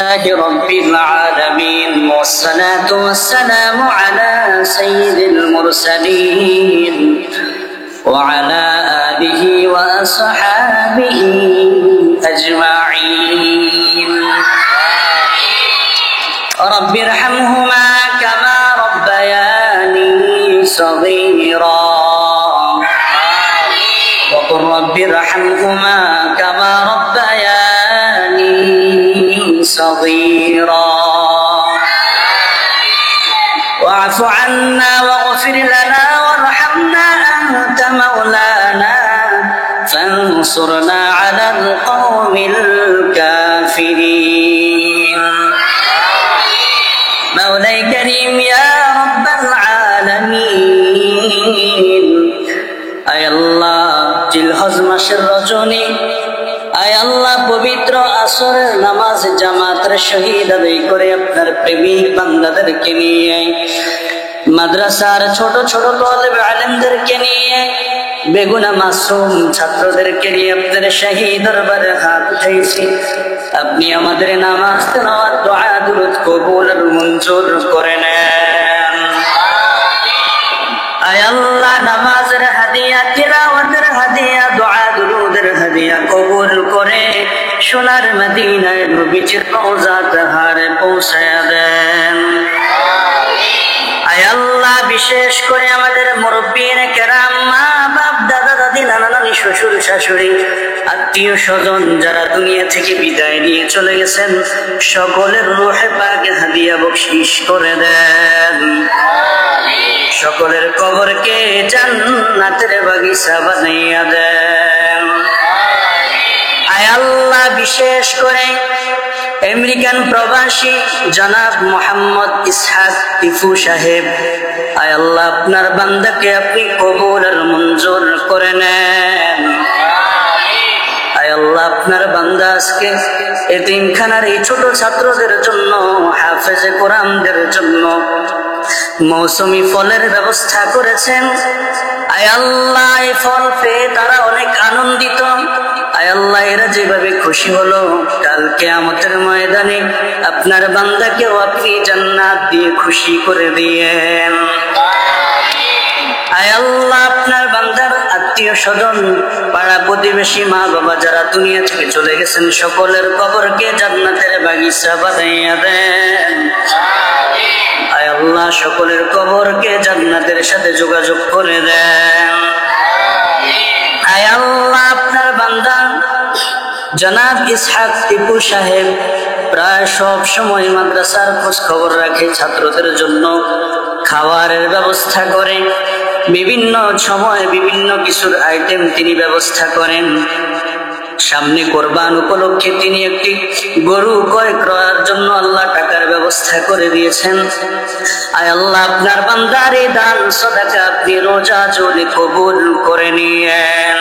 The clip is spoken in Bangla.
رب العالمين والصلاة والسلام على سيد المرسلين وعلى آله وأصحابه أجمعين رب ارحمهما كما ربياني صغيرا وقل رب ارحمهما كما ربياني صغيرا واعف عنا واغفر لنا وارحمنا أنت مولانا فانصرنا على القوم الكافرين مولاي كريم يا رب العالمين আয় আল্লাহ জিলহজ মাসের রজনী আয় আল্লাহ পবিত্র আসরের নামাজ জামাতের শহীদ আদায় করে আপনার প্রেমিক বান্দাদেরকে নিয়ে মাদ্রাসার ছোট ছোট তালেব আলেমদেরকে নিয়ে বেগুনা মাসুম ছাত্রদেরকে নিয়ে আপনার শাহী দরবারে হাত উঠাইছি। আপনি আমাদের নামাজ তেলাওয়াত দোয়া দুরূদ কবুল আর মঞ্জুর করে নেন। আয় আল্লাহ নামাজের হাদিয়া তিলাওয়াতের হাদিয়া দোয়া দুরূদের হাদিয়া কবুল করে সোনার মদিনায় নবীজির রওজা তাহারে পৌঁছায়া দেন। আয় আল্লাহ বিশেষ করে আমাদের মুরব্বিন কেরাম মা বাপ দাদা দাদি নানা নানি শ্বশুর শাশুড়ি আত্মীয় স্বজন যারা দুনিয়া থেকে বিদায় নিয়ে চলে গেছেন সকলের রূহে পাকে হাদিয়া বকশিশ করে দেন। সকলের কবরকে জান্নাতের বাগিচা বানাইয়া দেন। আয় আল্লাহ বিশেষ করে আমেরিকান প্রবাসী জনাব মোহাম্মদ ইসহাক টিপু সাহেব আয় আল্লাহ আপনার বান্দাকে আপনি কবুল আর মঞ্জুর করে নেন। আয় আল্লাহ আপনার বান্দা আজকে এতিমখানার এই ছোট ছাত্রদের জন্য হাফেজে কোরআনদের জন্য মৌসুমি ফলের ব্যবস্থা করেছেন। আয় আল্লাহ এই ফল পেয়ে তারা অনেক আনন্দিত। আয় আল্লাহ এরা যেভাবে খুশি হলো কাল কিয়ামতের ময়দানে আপনার বান্দাকেও আপনি জান্নাত দিয়ে খুশি করে দিয়েন। আয় আল্লাহ আপনার বান্দার আত্মীয় স্বজন পাড়া প্রতিবেশী মা বাবা যারা দুনিয়া থেকে চলে গেছেন সকলের কবরকে জান্নাতের বাগিচা বানাইয়া দেন। আয় আল্লাহ সকলের কবরকে জান্নাতের সাথে যোগাযোগ করে দেন। আয় আল্লাহ আপনার বান্দা জনাব ইসহাক টিপু সাহেব প্রায় সব সময় মাদ্রাসার খোঁজ খবর রাখে, ছাত্রদের জন্য খাবারের ব্যবস্থা করে, বিভিন্ন সময় বিভিন্ন কিছুর আইটেম তিনি ব্যবস্থা করেন। সামনে কোরবান উপলক্ষে তিনি একটি গরু ক্রয় করার জন্য আল্লাহ টাকার ব্যবস্থা করে দিয়েছেন। আয় আল্লাহ আপনার বান্দার এই দান সদাকা আপনি রোজা জোরে কবুল করে নিয়েন।